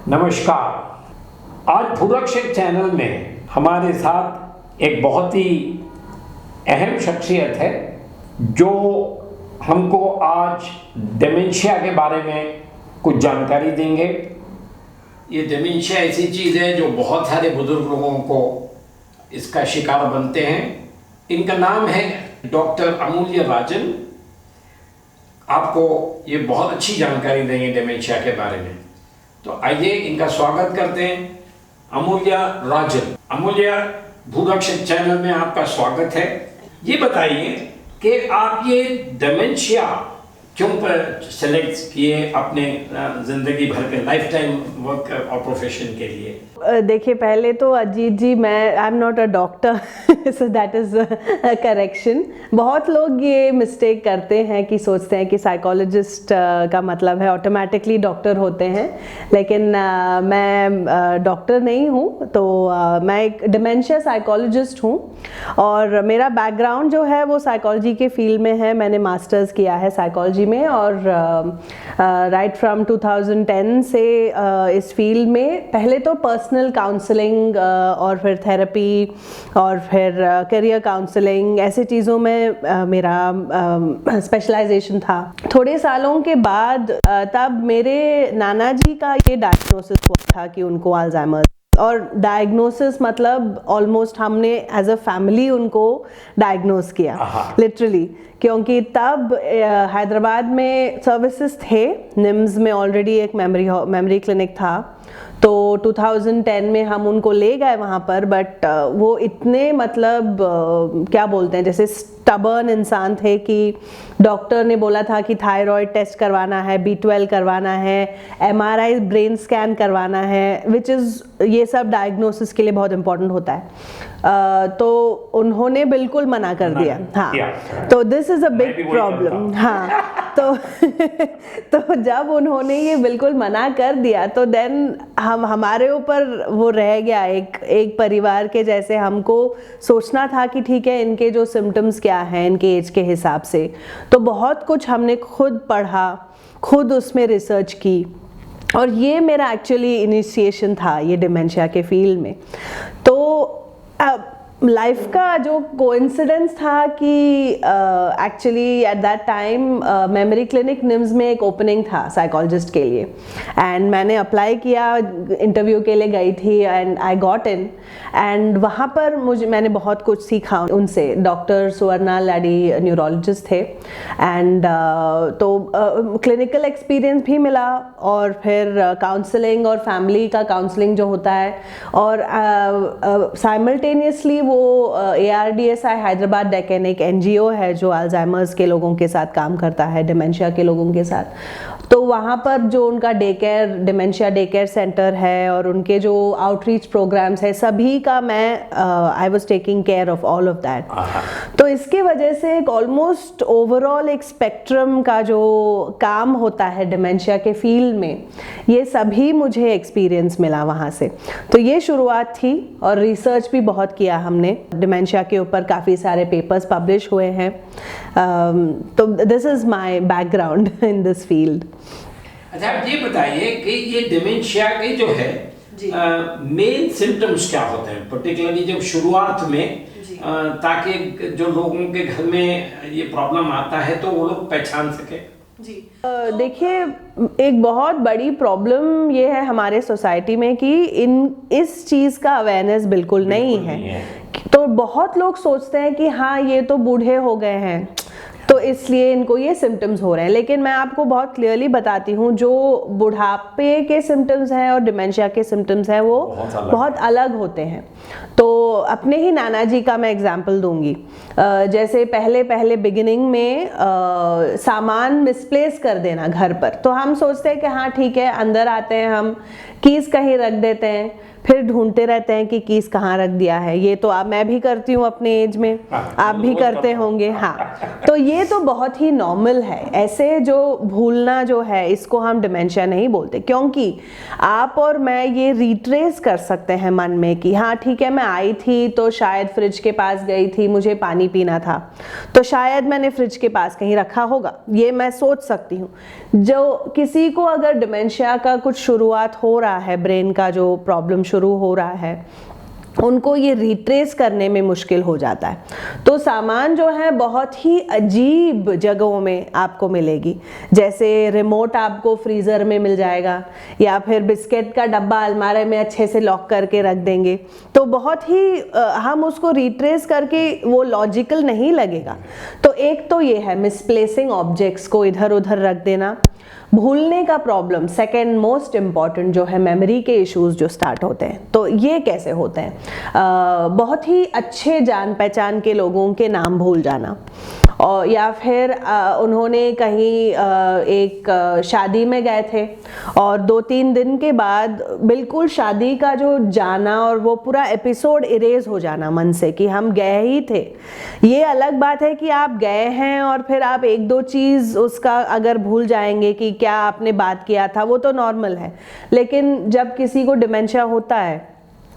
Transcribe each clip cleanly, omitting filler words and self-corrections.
नमस्कार। आज भूरक्षक चैनल में हमारे साथ एक बहुत ही अहम शख्सियत है जो हमको आज डिमेंशिया के बारे में कुछ जानकारी देंगे। ये डिमेंशिया ऐसी चीज़ है जो बहुत सारे बुजुर्ग लोगों को इसका शिकार बनते हैं। इनका नाम है डॉक्टर अमूल्य राजन। आपको ये बहुत अच्छी जानकारी देंगे डिमेंशिया के बारे में। तो आइए इनका स्वागत करते हैं। अमूल्य राजन। अमूल्य, भूरक्षक चैनल में आपका स्वागत है। ये बताइए कि आप ये डिमेंशिया क्यों पर सेलेक्ट किए अपने ज़िंदगी भर के लाइफ टाइम वर्क और प्रोफेशन के लिए? देखिए, पहले तो अजीत जी, मैं I am not a doctor, so that is correction. बहुत लोग ये मिस्टेक करते हैं कि सोचते हैं कि साइकोलॉजिस्ट का मतलब है ऑटोमेटिकली डॉक्टर होते हैं, लेकिन मैं डॉक्टर नहीं हूँ। तो मैं एक डिमेंशिया साइकोलॉजिस्ट हूँ और मेरा बैकग्राउंड जो है वो साइकोलॉजी के फील्ड में है। मैंने मास्टर्स किया है साइकोलॉजी में और राइट फ्रॉम 2010 से इस फील्ड में पहले तो पर्सनल काउंसलिंग और फिर थेरेपी और फिर करियर काउंसलिंग, ऐसे चीज़ों में मेरा स्पेशलाइजेशन था। थोड़े सालों के बाद तब मेरे नाना जी का ये डायग्नोसिस हुआ था कि उनको अल्जाइमर, और डायग्नोसिस मतलब ऑलमोस्ट हमने एज अ फैमिली उनको डायग्नोस किया लिटरली, क्योंकि तब हैदराबाद में सर्विसेज थे। निम्स में ऑलरेडी एक मेमोरी क्लिनिक था, तो 2010 में हम उनको ले गए वहाँ पर। बट वो इतने मतलब क्या बोलते हैं, जैसे स्टबर्न इंसान थे कि डॉक्टर ने बोला था कि थायराइड टेस्ट करवाना है, B12 करवाना है, MRI ब्रेन स्कैन करवाना है, विच इज़ ये सब डायग्नोसिस के लिए बहुत इंपॉर्टेंट होता है। तो उन्होंने बिल्कुल मना कर दिया। हाँ, तो this is a big problem. हाँ, तो जब उन्होंने ये बिल्कुल मना कर दिया तो देन हमारे ऊपर वो रह गया एक परिवार के जैसे। हमको सोचना था कि ठीक है, इनके जो सिम्टम्स क्या हैं इनके एज के हिसाब से। तो बहुत कुछ हमने खुद पढ़ा, खुद उसमें रिसर्च की, और ये मेरा एक्चुअली इनिशिएशन था ये डिमेंशिया के फील्ड में। तो लाइफ का जो कोइंसिडेंस था कि actually at that time memory clinic NIMS में एक ओपनिंग था साइकोलॉजिस्ट के लिए, एंड मैंने अप्लाई किया, इंटरव्यू के लिए गई थी and I got in. And वहाँ पर मैंने बहुत कुछ सीखा उनसे। डॉक्टर सुवर्णा लाडी न्यूरोलॉजिस्ट थे, एंड तो क्लिनिकल एक्सपीरियंस भी मिला, और फिर काउंसलिंग और फैमिली का काउंसलिंग जो होता है, और साइमल्टेनियसली वो ARDSI हैदराबाद डेक्कन एक NGO है जो अल्जाइमर्स के लोगों के साथ काम करता है, डिमेंशिया के लोगों के साथ। तो वहाँ पर जो उनका डिमेंशिया डे केयर सेंटर है और उनके जो आउटरीच प्रोग्राम्स है, सभी का मैं I was taking care of all of that. तो इसके वजह से एक ऑलमोस्ट ओवरऑल एक स्पेक्ट्रम का जो काम होता है डिमेंशिया के फील्ड में, ये सभी मुझे एक्सपीरियंस मिला वहाँ से। तो ये शुरुआत थी, और रिसर्च भी बहुत किया हमने। डिमेंशिया के ऊपर काफ़ी सारे पेपर्स पब्लिश हुए हैं। तो this is my background in this field. अच्छा, आप ये बताइए कि ये डिमेंशिया के जो है मेन सिम्टम्स क्या होते हैं, पर्टिकुलरली जब शुरुआत में, ताकि जो लोगों के घर में ये प्रॉब्लम आता है तो वो लोग पहचान सके? जी, देखिए, एक बहुत बड़ी प्रॉब्लम ये है हमारे सोसाइटी में कि इस चीज़ का अवेयरनेस बिल्कुल नहीं है। तो बहुत लोग सोचते हैं कि हाँ, ये तो बूढ़े हो गए हैं तो इसलिए इनको ये सिम्टम्स हो रहे हैं, लेकिन मैं आपको बहुत क्लियरली बताती हूँ, जो बुढ़ापे के सिम्टम्स हैं और डिमेंशिया के सिम्टम्स हैं वो बहुत अलग होते हैं। तो अपने ही नाना जी का मैं एग्जांपल दूंगी। जैसे पहले बिगिनिंग में सामान मिसप्लेस कर देना घर पर, तो हम सोचते हैं कि हाँ ठीक है, अंदर आते हैं हम, कीज़ कहीं रख देते हैं, फिर ढूंढते रहते हैं कि कीज कहाँ रख दिया है। ये तो मैं भी करती हूँ अपने एज में, आप भी करते होंगे। हाँ, तो ये तो बहुत ही नॉर्मल है। ऐसे जो भूलना जो है इसको हम डिमेंशिया नहीं बोलते, क्योंकि आप और मैं ये रिट्रेस कर सकते हैं मन में कि हाँ ठीक है, मैं आई थी तो शायद फ्रिज के पास गई थी, मुझे पानी पीना था, तो शायद मैंने फ्रिज के पास कहीं रखा होगा, ये मैं सोच सकती हूँ। जो किसी को अगर डिमेंशिया का कुछ शुरुआत हो रहा है, ब्रेन का जो प्रॉब्लम शुरू हो रहा है, उनको ये रिट्रेस करने में मुश्किल हो जाता है। तो सामान जो है बहुत ही अजीब जगहों में आपको मिलेगी, जैसे रिमोट आपको फ्रीज़र में मिल जाएगा, या फिर बिस्किट का डब्बा अलमारी में अच्छे से लॉक करके रख देंगे, तो बहुत ही हम उसको रिट्रेस करके वो लॉजिकल नहीं लगेगा। तो एक तो ये है मिसप्लेसिंग ऑब्जेक्ट्स को इधर उधर रख देना। भूलने का प्रॉब्लम सेकेंड मोस्ट इम्पॉर्टेंट जो है, मेमोरी के इश्यूज जो स्टार्ट होते हैं। तो ये कैसे होते हैं? बहुत ही अच्छे जान पहचान के लोगों के नाम भूल जाना, और या फिर उन्होंने कहीं एक शादी में गए थे और 2-3 दिन के बाद बिल्कुल शादी का जो जाना और वो पूरा एपिसोड इरेज हो जाना मन से कि हम गए ही थे। ये अलग बात है कि आप गए हैं और फिर आप 1-2 चीज़ उसका अगर भूल जाएंगे कि क्या आपने बात किया था, वो तो नॉर्मल है। लेकिन जब किसी को डिमेंशिया होता है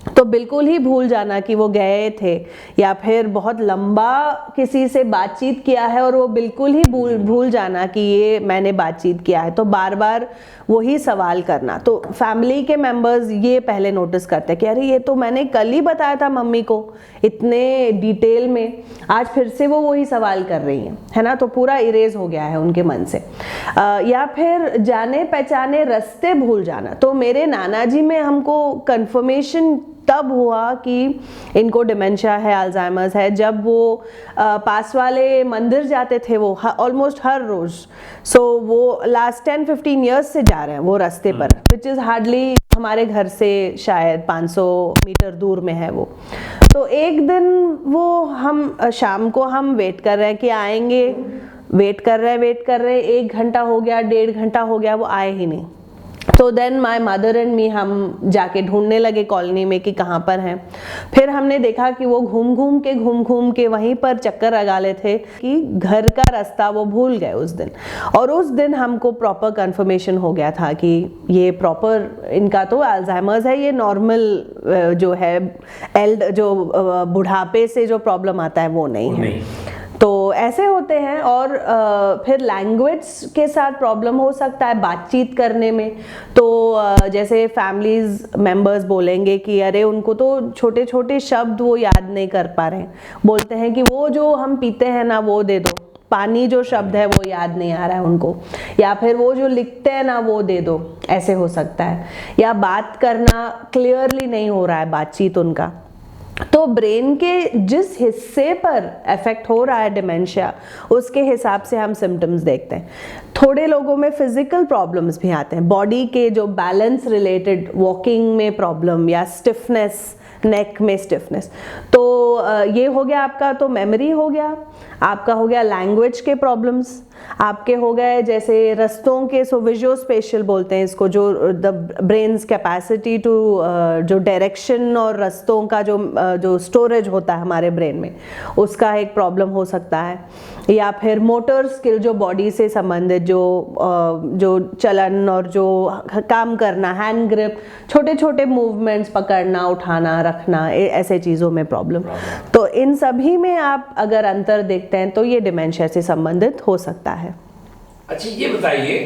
तो बिल्कुल ही भूल जाना कि वो गए थे, या फिर बहुत लंबा किसी से बातचीत किया है और वो बिल्कुल ही भूल जाना कि ये मैंने बातचीत किया है, तो बार बार वही सवाल करना। तो फैमिली के मेंबर्स ये पहले नोटिस करते हैं कि अरे ये तो मैंने कल ही बताया था मम्मी को इतने डिटेल में, आज फिर से वो वही सवाल कर रही हैं, है ना। तो पूरा इरेज हो गया है उनके मन से। या फिर जाने पहचाने रास्ते भूल जाना। तो मेरे नाना जी में हमको कंफर्मेशन तब हुआ कि इनको डिमेंशिया है, अल्जाइमर्स है, जब वो पास वाले मंदिर जाते थे वो ऑलमोस्ट हर रोज। सो वो लास्ट 10-15 ईयर्स से जा रहे हैं वो रास्ते पर, विच इज़ हार्डली हमारे घर से शायद 500 मीटर दूर में है वो। तो एक दिन वो हम शाम को हम वेट कर रहे हैं कि आएंगे, वेट कर रहे 1 घंटा हो गया, 1.5 घंटा हो गया, वो आए ही नहीं। तो then my mother and me हम जाके ढूंढने लगे कॉलोनी में कि कहाँ पर हैं। फिर हमने देखा कि वो घूम घूम के वहीं पर चक्कर लगा ले थे कि घर का रास्ता वो भूल गए उस दिन। और उस दिन हमको प्रॉपर कंफर्मेशन हो गया था कि ये प्रॉपर इनका तो अल्जाइमर्स है, ये नॉर्मल जो है जो बुढ़ापे से जो प्रॉब्लम आता है वो नहीं है। तो ऐसे होते हैं। और फिर लैंग्वेज के साथ प्रॉब्लम हो सकता है बातचीत करने में। तो जैसे फैमिलीज मेंबर्स बोलेंगे कि अरे उनको तो छोटे छोटे शब्द वो याद नहीं कर पा रहे हैं, बोलते हैं कि वो जो हम पीते हैं ना वो दे दो, पानी जो शब्द है वो याद नहीं आ रहा है उनको, या फिर वो जो लिखते हैं ना वो दे दो, ऐसे हो सकता है। या बात करना क्लियरली नहीं हो रहा है बातचीत उनका। तो ब्रेन के जिस हिस्से पर इफेक्ट हो रहा है डिमेंशिया, उसके हिसाब से हम सिम्टम्स देखते हैं। थोड़े लोगों में फिजिकल प्रॉब्लम्स भी आते हैं, बॉडी के जो बैलेंस रिलेटेड, वॉकिंग में प्रॉब्लम या स्टिफनेस, नेक में स्टिफनेस। तो ये हो गया आपका, तो मेमोरी हो गया आपका, हो गया लैंग्वेज के प्रॉब्लम्स आपके, हो गए जैसे रस्तों के, सो विजुओ स्पेशल बोलते हैं इसको, जो द ब्रेन्स कैपेसिटी टू जो डायरेक्शन और रस्तों का जो स्टोरेज होता है हमारे ब्रेन में, उसका एक प्रॉब्लम हो सकता है। या फिर मोटर स्किल, जो बॉडी से संबंधित जो चलन और जो काम करना, हैंड ग्रिप, छोटे छोटे मूवमेंट्स, पकड़ना, उठाना, रखना, ऐसे चीज़ों में प्रॉब्लम। तो इन सभी में आप अगर अंतर देखते हैं तो ये डिमेंशिया से संबंधित हो सकता है। अच्छा, ये बताइए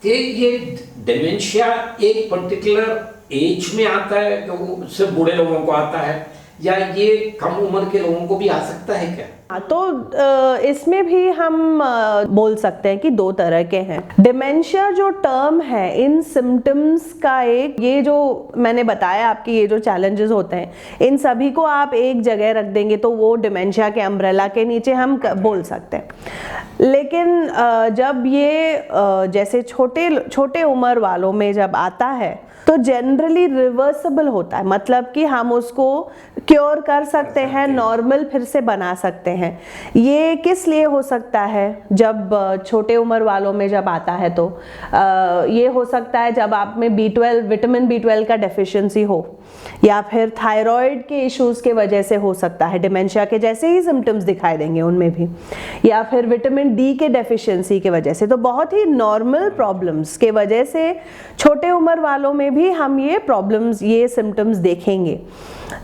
कि ये डिमेंशिया एक पर्टिकुलर एज में आता है, जो सिर्फ बूढ़े लोगों को आता है, या ये कम उम्र के लोगों को भी आ सकता है क्या? तो इसमें भी हम बोल सकते हैं कि 2 तरह के हैं। डिमेंशिया जो टर्म है, इन सिम्टम्स का एक, ये जो मैंने बताया आपकी ये जो चैलेंजेस होते हैं, इन सभी को आप एक जगह रख देंगे तो वो डिमेंशिया के अम्ब्रेला के नीचे हम बोल सकते हैं। लेकिन जब ये जैसे छोटे छोटे उम्र वालों में जब आता है तो जनरली रिवर्सिबल होता है, मतलब कि हम उसको क्योर कर सकते हैं, नॉर्मल फिर से बना सकते हैं। ये किस लिए हो सकता है? जब छोटे उम्र वालों में जब आता है तो ये हो सकता है जब आप में B12 विटामिन B12 का डेफिशिएंसी हो, या फिर थायराइड के इश्यूज के वजह से हो सकता है, डिमेंशिया के जैसे ही सिम्टम्स दिखाई देंगे उनमें भी, या फिर विटामिन D के डेफिशिएंसी के वजह से। तो बहुत ही नॉर्मल प्रॉब्लम्स के वजह से छोटे उम्र वालों में भी हम ये प्रॉब्लम्स, ये सिम्टम्स देखेंगे।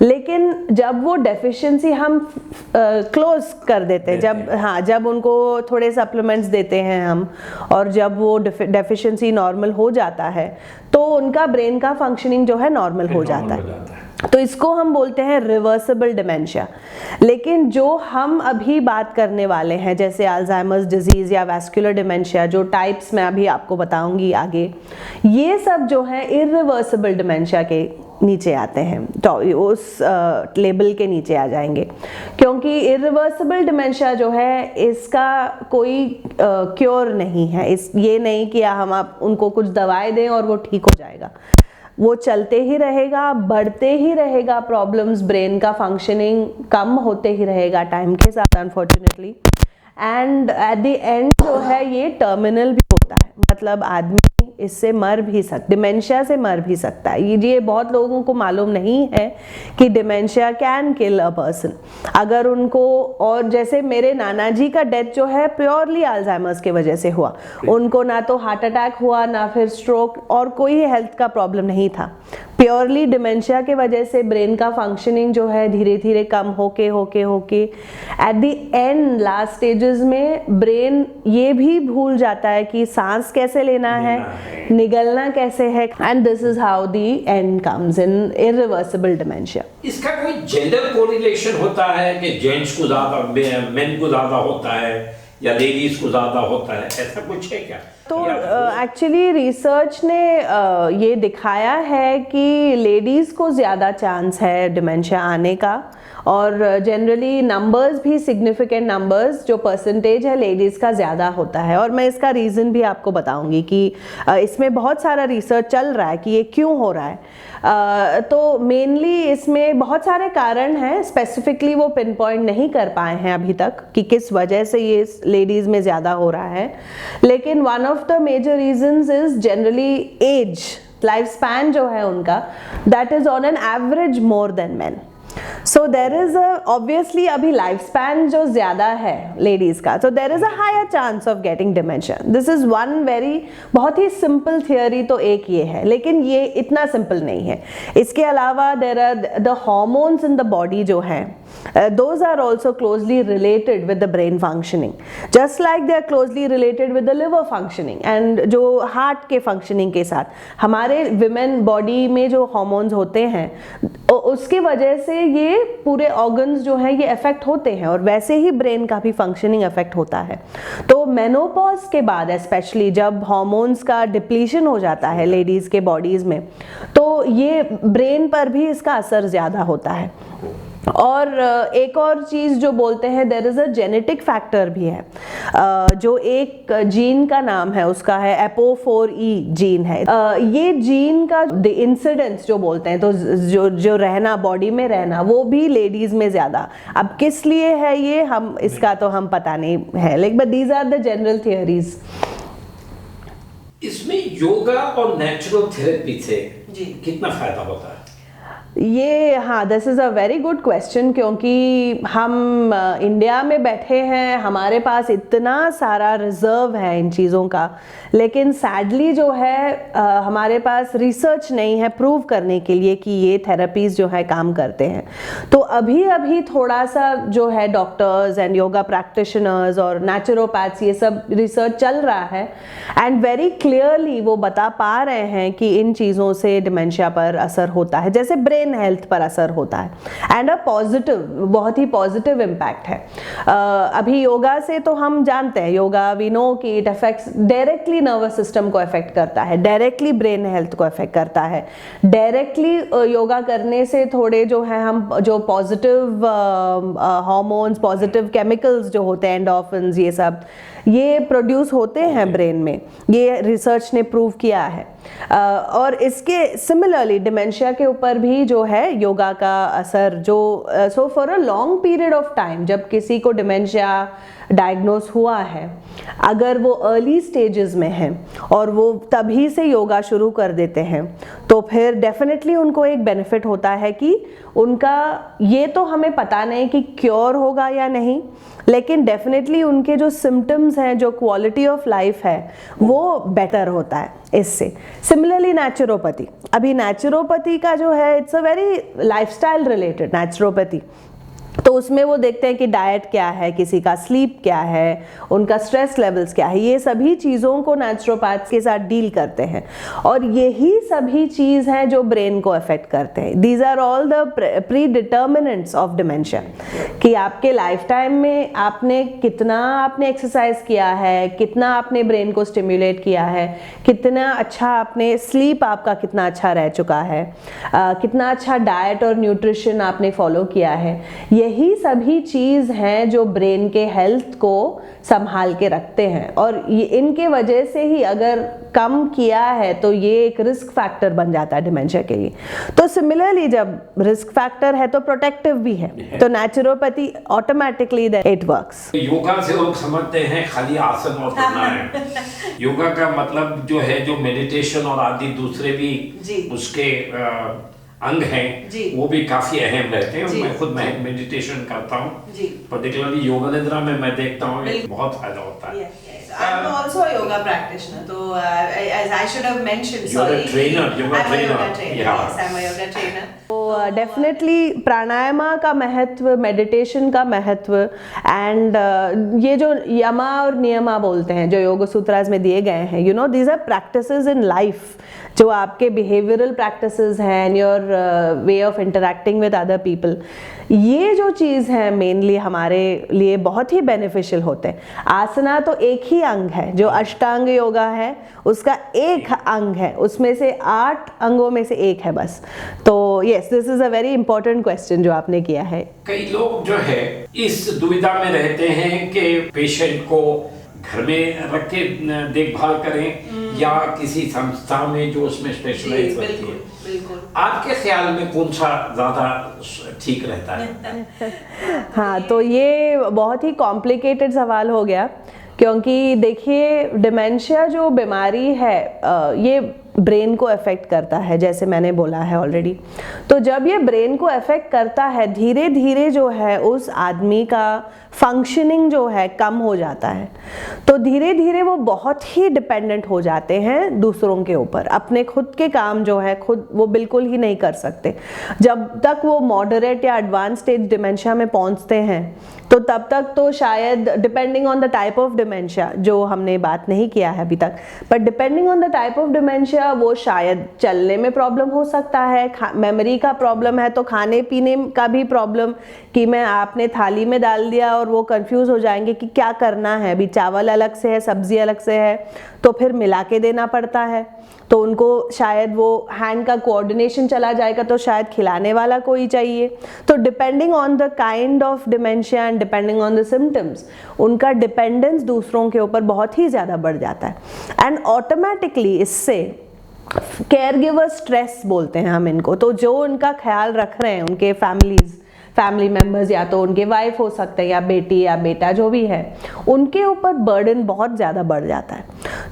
लेकिन जब वो डेफिशिएंसी हम क्लोज कर देते हैं, जब उनको थोड़े सप्लीमेंट्स देते हैं हम, और जब वो डेफिशिएंसी नॉर्मल हो जाता है तो उनका ब्रेन का फंक्शनिंग जो है नॉर्मल हो जाता है। तो इसको हम बोलते हैं रिवर्सिबल डिमेंशिया। लेकिन जो हम अभी बात करने वाले हैं, जैसे अल्जाइमर्स डिजीज या वैस्कुलर डिमेंशिया, जो टाइप्स मैं अभी आपको बताऊंगी आगे, ये सब जो है इरिवर्सिबल डिमेंशिया के नीचे आते हैं, तो उस लेबल के नीचे आ जाएंगे। क्योंकि इरिवर्सिबल डिमेंशिया जो है इसका कोई क्योर नहीं है। ये नहीं कि हम आप उनको कुछ दवाएं दें और वो ठीक हो जाएगा। वो चलते ही रहेगा, बढ़ते ही रहेगा, प्रॉब्लम्स, ब्रेन का फंक्शनिंग कम होते ही रहेगा टाइम के साथ, unfortunately. And at the end जो है ये टर्मिनल भी होता है, मतलब आदमी इससे मर भी डिमेंशिया से मर भी सकता है। ये बहुत लोगों को मालूम नहीं है कि dementia can kill a person अगर उनको, और जैसे मेरे नाना जी का डेथ जो है प्योरली अल्जाइमर्स के वजह से हुआ। उनको ना तो हार्ट अटैक हुआ, ना फिर स्ट्रोक, और कोई हेल्थ का प्रॉब्लम नहीं था। प्योरली डिमेंशिया के वजह से ब्रेन का फंक्शनिंग जो है धीरे धीरे कम होके at the end last stages में ब्रेन ये भी भूल जाता है कि सांस कैसे लेना है, निगलना कैसे है। And this is how the end comes in irreversible dementia. इसका कोई जेंडर कोरिलेशन होता है कि जेंट्स को ज्यादा, मेन को ज्यादा होता है या लेडीज को ज्यादा होता है, ऐसा कुछ है क्या? तो एक्चुअली रिसर्च ने ये दिखाया है कि लेडीज़ को ज़्यादा चांस है डिमेंशिया आने का, और जनरली नंबर्स भी, सिग्निफिकेंट नंबर्स, जो परसेंटेज है लेडीज़ का ज़्यादा होता है। और मैं इसका रीज़न भी आपको बताऊंगी कि इसमें बहुत सारा रिसर्च चल रहा है कि ये क्यों हो रहा है। तो मेनली इसमें बहुत सारे कारण हैं, स्पेसिफिकली वो पिन पॉइंट नहीं कर पाए हैं अभी तक कि किस वजह से ये लेडीज़ में ज़्यादा हो रहा है। लेकिन one of the major reasons is generally age, life span जो है उनका, that is on an average more than men. So there is obviously अभी लाइफ स्पैन जो ज्यादा है लेडीज का, so there is a higher chance of getting dementia. This is one very, बहुत ही simple theory तो एक ये है, लेकिन ये इतना सिंपल नहीं है। इसके अलावा there are the hormones in the body जो हैं, those are also closely related with the brain functioning, just like they are closely related with the liver functioning, and जो हार्ट के फंक्शनिंग के साथ हमारे विमेन बॉडी में जो hormones होते हैं उसकी वजह से ये पूरे ऑर्गन्स जो हैं ये अफेक्ट होते हैं, और वैसे ही ब्रेन का भी फंक्शनिंग अफेक्ट होता है। तो मेनोपॉज के बाद स्पेशली जब हार्मोन्स का डिप्लीशन हो जाता है लेडीज के बॉडीज में, तो ये ब्रेन पर भी इसका असर ज्यादा होता है। और एक और चीज़ जो बोलते हैं, there is a genetic factor भी है, जो एक जीन का नाम है, उसका है APO4E जीन है। ये जीन का द इंसिडेंस जो बोलते हैं, तो जो रहना, बॉडी में रहना, वो भी लेडीज में ज़्यादा। अब किस लिए है ये, हम इसका तो हम पता नहीं है, लेकिन but these are the general theories. इसमें योगा और नेचुरल थेरेपी से कितना फायदा होता है? ये हाँ, this is a very good question, क्योंकि हम इंडिया में बैठे हैं, हमारे पास इतना सारा रिजर्व है इन चीज़ों का, लेकिन सैडली जो है हमारे पास रिसर्च नहीं है प्रूव करने के लिए कि ये थेरेपीज़ जो है काम करते हैं। तो अभी अभी थोड़ा सा जो है डॉक्टर्स एंड योगा प्रैक्टिशनर्स और नेचुरोपैथ्स, ये सब रिसर्च चल रहा है, एंड वेरी क्लियरली वो बता पा रहे हैं कि इन चीज़ों से डिमेंशिया पर असर होता है, जैसे ब्रेन हेल्थ पर असर होता है, एंड अ पॉजिटिव, बहुत ही पॉजिटिव इम्पैक्ट है। अभी योगा से तो हम जानते हैं, योगा वी नो कि it affects directly nervous system को अफेक्ट करता है, डायरेक्टली ब्रेन हेल्थ को अफेक्ट करता है। डायरेक्टली योगा करने से थोड़े जो है हम जो पॉजिटिव हार्मोन्स, पॉजिटिव केमिकल्स जो होते हैं, एंडोर्फिन्स, ये सब, ये प्रोड्यूस होते हैं ब्रेन में, ये रिसर्च ने प्रूव किया है। और इसके सिमिलरली डिमेंशिया के ऊपर भी जो है योगा का असर, जो so for a long period of time, जब किसी को डिमेंशिया डायग्नोस हुआ है, अगर वो अर्ली स्टेजेस में हैं और वो तभी से योगा शुरू कर देते हैं, तो फिर डेफिनेटली उनको एक बेनिफिट होता है कि उनका, ये तो हमें पता नहीं कि क्योर होगा या नहीं, लेकिन डेफिनेटली उनके जो सिम्टम्स हैं, जो क्वालिटी ऑफ लाइफ है, वो बेटर होता है इससे। सिमिलरली नेचुरोपैथी, अभी नेचुरोपैथी का जो है it's a very lifestyle related naturopathy, तो उसमें वो देखते हैं कि डाइट क्या है, किसी का स्लीप क्या है, उनका स्ट्रेस लेवल्स क्या है, ये सभी चीज़ों को नेचुरोपैथ्स के साथ डील करते हैं, और यही सभी चीज़ हैं जो ब्रेन को अफेक्ट करते हैं। These are all the pre determinants of dementia, कि आपके लाइफ टाइम में आपने कितना एक्सरसाइज किया है, कितना आपने ब्रेन को स्टिम्युलेट किया है, कितना अच्छा आपने स्लीप, आपका कितना अच्छा रह चुका है, कितना अच्छा डाइट और न्यूट्रिशन आपने फॉलो किया है, यही सभी चीज़ हैं जो ब्रेन के हेल्थ को संभाल के रखते हैं। और इनके वजह से ही अगर कम किया है तो ये एक रिस्क फैक्टर बन जाता है डिमेंशिया के लिए। तो सिमिलरली जब रिस्क फैक्टर है तो प्रोटेक्टिव भी है, तो naturopathy automatically it works. Yoga से लोग समझते हैं खाली आसन और प्राणायाम। योगा का मतलब जो है, जो मेडिटेशन और आदि दूसरे भी उसके अंग हैं, वो भी काफी अहम रहते हैं। मैं खुद मेडिटेशन करता हूँ, पर्टिकुलरली योगा निद्रा में मैं देखता हूँ बहुत फायदा होता है। I'm also a yoga practitioner, so as I should have mentioned, you're a trainer, yoga I'm trainer. a yoga trainer. Yeah. Yes, I'm a yoga trainer. तो डेफिनेटली प्राणायामा का महत्व, मेडिटेशन का महत्व, एंड ये जो यमा और नियमा बोलते हैं जो योग सूत्रास में दिए गए हैं, you know, these are practices in life, जो आपके बिहेवियरल प्रैक्टिसेस हैं, your way of interacting with other people, ये जो चीज़ है मेनली हमारे लिए बहुत ही बेनिफिशियल होते हैं। आसना तो एक ही अंग है, जो अष्टांग योगा है उसका एक अंग है, उसमें से 8 अंगों में से एक है बस। तो yes, this is a very important question जो आपने किया है। कई लोग जो है इस दुविधा में रहते हैं कि पेशेंट को घर में रख के देखभाल करें या किसी संस्था में जो उसमें स्पेशलाइज होती है। बिल्कुल। आपके ख्याल में कौन सा ज्यादा ठीक रहता है? हाँ, तो ये बहुत ही कॉम्प्लिकेटेड सवाल हो गया, क्योंकि देखिए डिमेंशिया जो बीमारी है ये ब्रेन को अफेक्ट करता है, जैसे मैंने बोला है ऑलरेडी। तो जब ये ब्रेन को अफेक्ट करता है, धीरे धीरे जो है उस आदमी का फंक्शनिंग जो है कम हो जाता है, तो धीरे धीरे वो बहुत ही डिपेंडेंट हो जाते हैं दूसरों के ऊपर, अपने खुद के काम जो है खुद वो बिल्कुल ही नहीं कर सकते। जब तक वो मॉडरेट या एडवांस स्टेज डिमेंशिया में पहुंचते हैं, तो तब तक तो शायद, depending on the type of dementia, जो हमने बात नहीं किया है अभी तक, but depending on the type of dementia वो शायद चलने में प्रॉब्लम हो सकता है, मेमोरी का प्रॉब्लम है तो खाने पीने का भी प्रॉब्लम, कि मैं आपने थाली में डाल दिया और वो कंफ्यूज हो जाएंगे कि क्या करना है, अभी चावल अलग से है, सब्जी अलग से है, तो फिर मिला के देना पड़ता है, तो उनको शायद वो हैंड का कोऑर्डिनेशन चला जाएगा, तो शायद खिलाने वाला कोई चाहिए। तो depending on the kind of dementia and depending on the symptoms, उनका डिपेंडेंस दूसरों के ऊपर बहुत ही ज़्यादा बढ़ जाता है। एंड ऑटोमेटिकली इससे केयर गिवर स्ट्रेस बोलते हैं हम इनको, तो जो उनका ख्याल रख रहे हैं उनके फैमिली मेंबर्स, या तो उनके वाइफ हो सकते हैं या बेटी या बेटा जो भी है, उनके ऊपर बर्डन बहुत ज़्यादा बढ़ जाता है।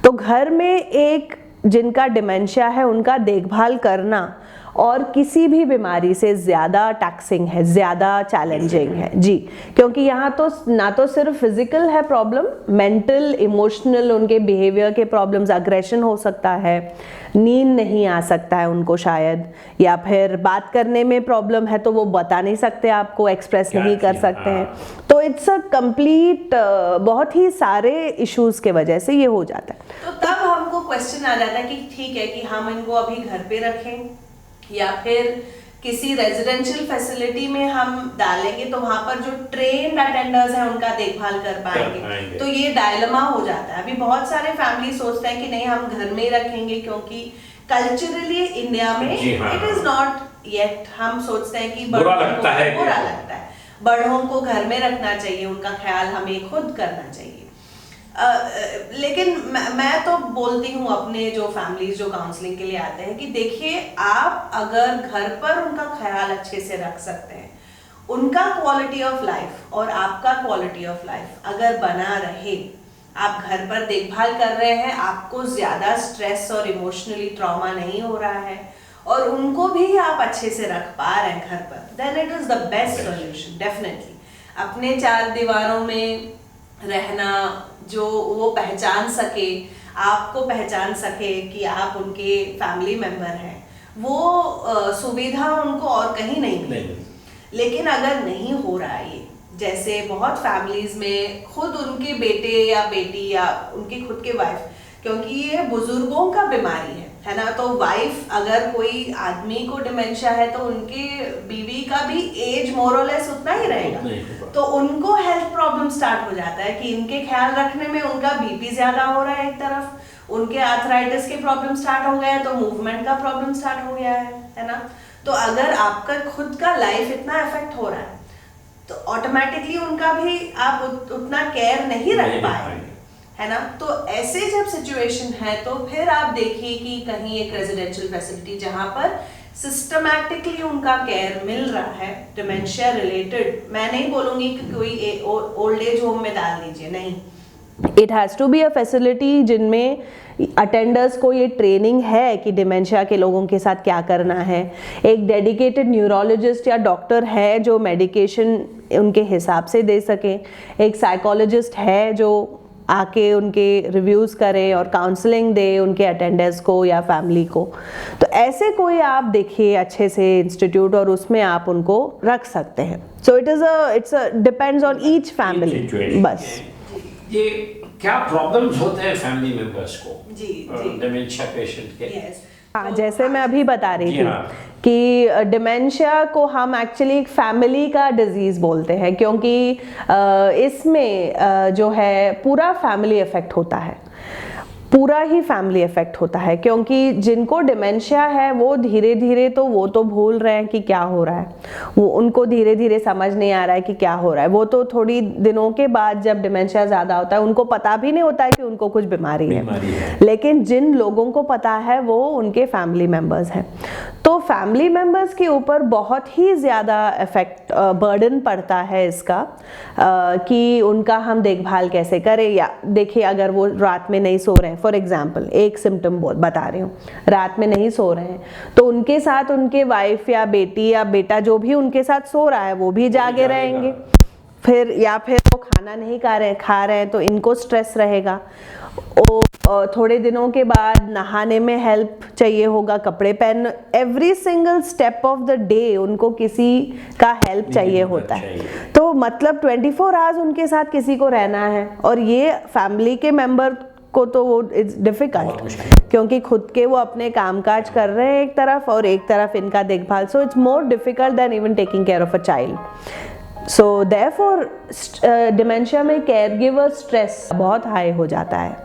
तो घर में एक जिनका डिमेंशिया है उनका देखभाल करना और किसी भी बीमारी से ज़्यादा टैक्सिंग है, ज़्यादा चैलेंजिंग है जी, क्योंकि यहाँ तो ना तो सिर्फ फिजिकल है प्रॉब्लम, मेंटल, इमोशनल, उनके बिहेवियर के प्रॉब्लम्स, अग्रेशन हो सकता है, नींद नहीं आ सकता है उनको शायद, या फिर बात करने में प्रॉब्लम है तो वो बता नहीं सकते आपको, एक्सप्रेस नहीं कर सकते हैं। तो इट्स अ कंप्लीट, बहुत ही सारे इश्यूज के वजह से ये हो जाता है। तो तब हमको क्वेश्चन आ जाता है कि ठीक है कि हम इनको अभी घर पे रखें या फिर किसी रेजिडेंशियल फैसिलिटी में हम डालेंगे, तो वहां पर जो ट्रेन्ड अटेंडर्स हैं उनका देखभाल कर पाएंगे। तो ये डायलेमा हो जाता है। अभी बहुत सारे फैमिली सोचते हैं कि नहीं हम घर में ही रखेंगे, क्योंकि कल्चरली इंडिया में इट इज नॉट येट, हम सोचते हैं कि बुरा लगता है, बड़ों को घर में रखना चाहिए, उनका ख्याल हमें खुद करना चाहिए। लेकिन मैं तो बोलती हूँ अपने जो फैमिलीज जो काउंसलिंग के लिए आते हैं कि देखिए, आप अगर घर पर उनका ख्याल अच्छे से रख सकते हैं, उनका क्वालिटी ऑफ लाइफ और आपका क्वालिटी ऑफ लाइफ अगर बना रहे, आप घर पर देखभाल कर रहे हैं, आपको ज्यादा स्ट्रेस और इमोशनली ट्रॉमा नहीं हो रहा है और उनको भी आप अच्छे से रख पा रहे हैं घर पर, then it is the best solution definitely. अपने चार दीवारों में रहना, जो वो पहचान सके, आपको पहचान सके कि आप उनके फैमिली मेंबर हैं, वो सुविधा उनको और कहीं नहीं मिलेगी। लेकिन अगर नहीं हो रहा है ये, जैसे बहुत फैमिलीज में खुद उनके बेटे या बेटी या उनकी खुद के वाइफ, क्योंकि ये बुजुर्गों का बीमारी है ना, तो वाइफ अगर कोई आदमी को डिमेंशिया है तो उनके बीवी का भी एज मोरलेस उतना ही रहेगा, तो उनको हेल्थ प्रॉब्लम स्टार्ट हो जाता है कि इनके ख्याल रखने में उनका बीपी ज्यादा हो रहा है, एक तरफ उनके आर्थराइटिस के प्रॉब्लम स्टार्ट हो गए हैं, तो मूवमेंट का प्रॉब्लम स्टार्ट हो गया है ना। तो अगर आपका खुद का लाइफ इतना इफेक्ट हो रहा है तो ऑटोमेटिकली उनका भी आप उतना केयर नहीं रख पाए, है ना। तो ऐसे जब सिचुएशन है तो फिर आप देखिए कि कहीं एक रेजिडेंशियल फैसिलिटी जहां पर सिस्टमैटिकली उनका केयर मिल रहा है डिमेंशिया रिलेटेड। मैं नहीं बोलूंगी कि कोई ओल्ड एज होम में डाल दीजिए, नहीं। It has to be a facility जिनमें अटेंडर्स को ये ट्रेनिंग है कि डिमेंशिया के लोगों के साथ क्या करना है। एक डेडिकेटेड न्यूरोलॉजिस्ट या डॉक्टर है जो मेडिकेशन उनके हिसाब से दे सके। एक साइकोलॉजिस्ट है जो आके उनके रिव्यूज़ करे और काउंसलिंग दे उनके अटेंडर्स को या फैमिली को। तो ऐसे कोई आप देखिए अच्छे से इंस्टीट्यूट और उसमें आप उनको रख सकते हैं। So it's depends on each family. बस ये क्या प्रॉब्लम्स होते हैं फैमिली मेंबर्स को जी डिमेंशिया पेशेंट के? हाँ, जैसे मैं अभी बता रही थी हाँ। कि डिमेंशिया को हम एक्चुअली एक फैमिली का डिजीज़ बोलते हैं, क्योंकि इसमें जो है पूरा फैमिली इफेक्ट होता है, पूरा ही फैमिली इफेक्ट होता है। क्योंकि जिनको डिमेंशिया है वो धीरे धीरे तो वो तो भूल रहे हैं कि क्या हो रहा है, वो उनको धीरे धीरे समझ नहीं आ रहा है कि क्या हो रहा है। वो तो थोड़ी दिनों के बाद जब डिमेंशिया ज़्यादा होता है उनको पता भी नहीं होता है कि उनको कुछ बीमारी है। लेकिन जिन लोगों को पता है वो उनके फैमिली मेम्बर्स हैं। तो फैमिली मेम्बर्स के ऊपर बहुत ही ज़्यादा इफेक्ट बर्डन पड़ता है इसका, कि उनका हम देखभाल कैसे करें। या देखिए, अगर वो रात में नहीं सो रहे हैं, फॉर एग्जाम्पल एक सिम्टम बता रही हूँ, रात में नहीं सो रहे हैं, तो उनके साथ उनके वाइफ या बेटी या बेटा जो भी उनके साथ सो रहा है वो भी जागे रहेंगे। फिर वो खाना नहीं खा रहे हैं तो इनको स्ट्रेस रहेगा। थोड़े दिनों के बाद नहाने में हेल्प चाहिए होगा, कपड़े पहन, every single step of the day उनको किसी का हेल्प चाहिए होता है। तो मतलब 24 आवर्स उनके साथ किसी को रहना है, और ये फैमिली के मेंबर को तो वो इट्स डिफिकल्ट, क्योंकि खुद के वो अपने कामकाज कर रहे हैं एक तरफ और एक तरफ इनका देखभाल। So it's more difficult than even taking care of a child. So therefore dementia में केयर गिवर स्ट्रेस बहुत हाई हो जाता है।